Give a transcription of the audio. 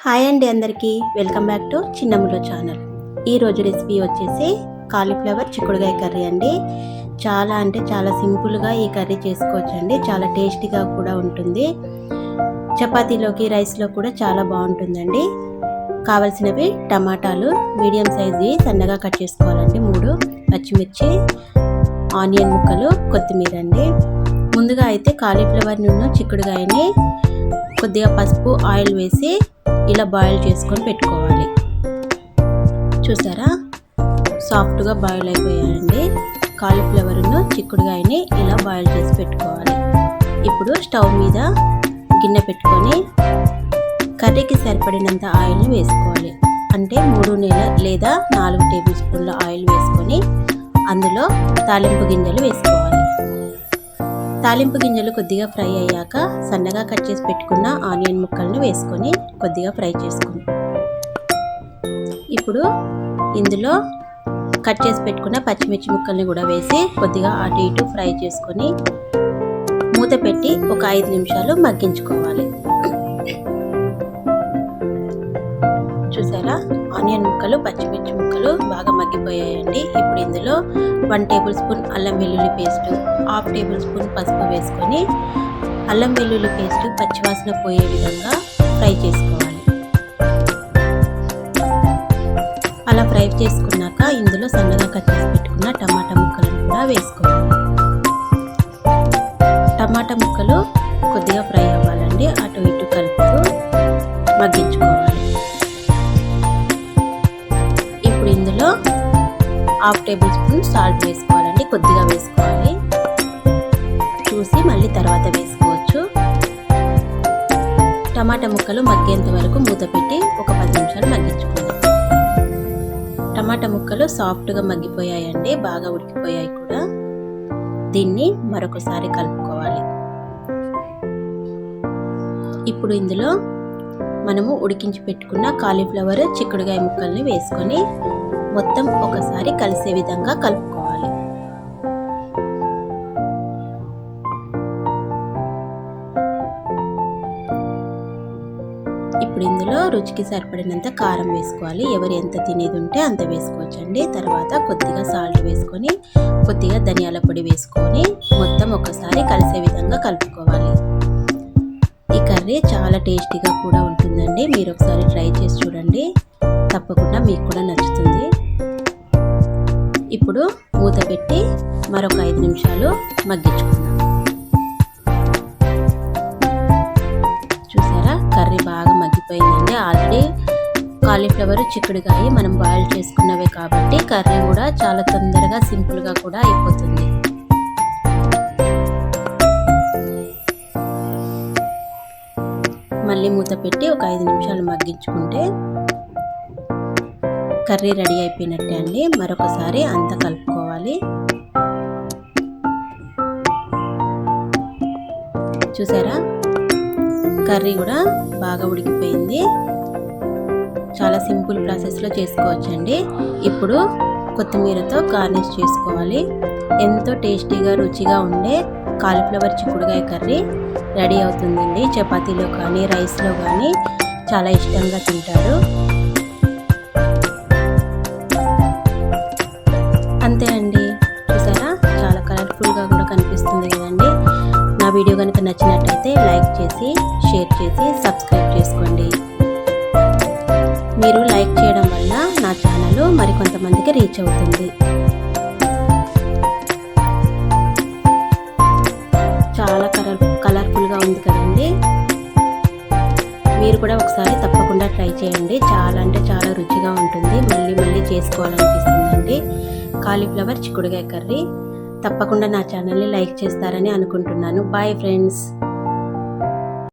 Hi అండి అందరికీ welcome back to చిన్నములో channel. ఈరోజు రెసిపీ వచ్చేసి కాలీఫ్లవర్ చిక్కుడుగాయ కర్రీ అండి. చాలా అంటే చాలా సింపుల్గా ఈ కర్రీ చేసుకోవచ్చండి. చాలా టేస్టీగా కూడా ఉంటుంది. చపాతీలోకి రైస్లో కూడా చాలా బాగుంటుందండి. కావలసినవి టమాటాలు మీడియం సైజు సన్నగా కట్ చేసుకోవాలండి. 3 పచ్చిమిర్చి, ఆనియన్ ముక్కలు, కొత్తిమీర అండి. ముందుగా అయితే కాలీఫ్లవర్ నుండి చిక్కుడుగాయని కొద్దిగా పసుపు ఆయిల్ వేసి ఇలా బాయిల్ చేసుకొని పెట్టుకోవాలి. చూసారా, సాఫ్ట్గా బాయిల్ అయిపోయాయండి. కాలీఫ్లవర్ను చిక్కుడుగాయని ఇలా బాయిల్ చేసి పెట్టుకోవాలి. ఇప్పుడు స్టవ్ మీద గిన్నె పెట్టుకొని కర్రీకి సరిపడినంత ఆయిల్ని వేసుకోవాలి. అంటే 3 లేదా 4 టేబుల్ స్పూన్ల ఆయిల్ వేసుకొని అందులో తాలింపు గింజలు వేసుకోవాలి. తాలింపు గింజలు కొద్దిగా ఫ్రై అయ్యాక సన్నగా కట్ చేసి పెట్టుకున్న ఆనియన్ ముక్కలను వేసుకొని కొద్దిగా ఫ్రై చేసుకోండి. ఇప్పుడు ఇందులో కట్ చేసి పెట్టుకున్న పచ్చిమిర్చి ముక్కల్ని కూడా వేసి కొద్దిగా అటు ఇటు ఫ్రై చేసుకొని మూత పెట్టి ఒక 5 నిమిషాలు మగ్గించుకోవాలి. చూసారా, ఆనియన్ ముక్కలు పచ్చిమిర్చి ముక్కలు బాగా మగ్గిపోయాయండి. ఇప్పుడు ఇందులో 1 టేబుల్ స్పూన్ అల్లం వెల్లుల్లి పేస్ట్, 1/2 టేబుల్ స్పూన్ పసుపు వేసుకొని అల్లం వెల్లుల్లి పేస్ట్ పచ్చివాసన పోయే విధంగా ఫ్రై చేసుకోవాలి. అలా ఫ్రై చేసుకున్నాక ఇందులో సన్నగా కట్ చేసి పెట్టుకున్న టమాటా ముక్కలను కూడా వేసుకోవాలి. టమాటా ముక్కలు కొద్దిగా ఫ్రై అవ్వాలండి. అటు ఇటు కలుపుతూ మగ్గించుకోవాలి. ఇప్పుడు ఇందులో 1/2 టేబుల్ స్పూన్ సాల్ట్ వేసుకోవాలండి. కొద్దిగా వేసుకోవాలి, చూసి మళ్ళీ తర్వాత వేసుకోవచ్చు. టమాటా ముక్కలు మగ్గేంత వరకు మూత పెట్టి ఒక 10 నిమిషాలు మగ్గించుకోవాలి. టమాటా ముక్కలు సాఫ్ట్గా మగ్గిపోయాయండి, బాగా ఉడికిపోయాయి కూడా. దీన్ని మరొకసారి కలుపుకోవాలి. ఇప్పుడు ఇందులో మనము ఉడికించి పెట్టుకున్న కాలీఫ్లవర్ చిక్కుడుగాయ ముక్కల్ని వేసుకొని మొత్తం ఒకసారి కలిసే విధంగా కలుపుకోవాలి. ఇప్పుడు ఇందులో రుచికి సరిపడినంత కారం వేసుకోవాలి. ఎవరు ఎంత తినేది ఉంటే అంత వేసుకోవచ్చండి. తర్వాత కొద్దిగా సాల్ట్ వేసుకొని కొద్దిగా ధనియాల పొడి వేసుకొని మొత్తం ఒకసారి కలిసే విధంగా కలుపుకోవాలి. ఈ కర్రీ చాలా టేస్టీగా కూడా ఉంటుందండి. మీరు ఒకసారి ట్రై చేసి చూడండి, తప్పకుండా మీకు కూడా నచ్చుతుంది. ఇప్పుడు మూత పెట్టి మరొక 5 నిమిషాలు మగ్గించుకుందాం. చూసారా, కర్రీ బాగా మగ్గిపోయిందండి. ఆల్రెడీ కాలీఫ్లవర్ చిక్కుడుగాయ మనం బాయిల్ చేసుకున్నవే కాబట్టి కర్రీ కూడా చాలా తొందరగా సింపుల్గా కూడా అయిపోతుంది. మళ్ళీ మూత పెట్టి ఒక 5 నిమిషాలు మగ్గించుకుంటే కర్రీ రెడీ అయిపోయినట్టే అండి. మరొకసారి అంతా కలుపుకోవాలి. చూసారా, కర్రీ కూడా బాగా ఉడికిపోయింది. చాలా సింపుల్ ప్రాసెస్లో చేసుకోవచ్చండి. ఇప్పుడు కొత్తిమీరతో గార్నిష్ చేసుకోవాలి. ఎంతో టేస్టీగా రుచిగా ఉండే కాలీఫ్లవర్ చిక్కుడుగాయ కర్రీ రెడీ అవుతుందండి. చపాతీలో కానీ రైస్లో కానీ చాలా ఇష్టంగా తింటారు. అంతే అండి, చూసారా, చాలా కలర్ఫుల్గా కూడా కనిపిస్తుంది కదండి. నా వీడియో కనుక నచ్చినట్టయితే లైక్ చేసి షేర్ చేసి సబ్స్క్రైబ్ చేసుకోండి. మీరు లైక్ చేయడం వల్ల నా ఛానల్ మరికొంతమందికి రీచ్ అవుతుంది. చాలా కలర్ఫుల్గా ఉంది కదండి. మీరు కూడా ఒకసారి తప్పకుండా ట్రై చేయండి. చాలా అంటే చాలా రుచిగా ఉంటుంది. మళ్ళీ మళ్ళీ చేసుకోవాలనిపిస్తుందండి. కాలీఫ్లవర్ చిక్కుడుగాయ కర్రీ. తప్పకుండా నా ఛానల్ని లైక్ చేస్తారని అనుకుంటున్నాను. Bye friends.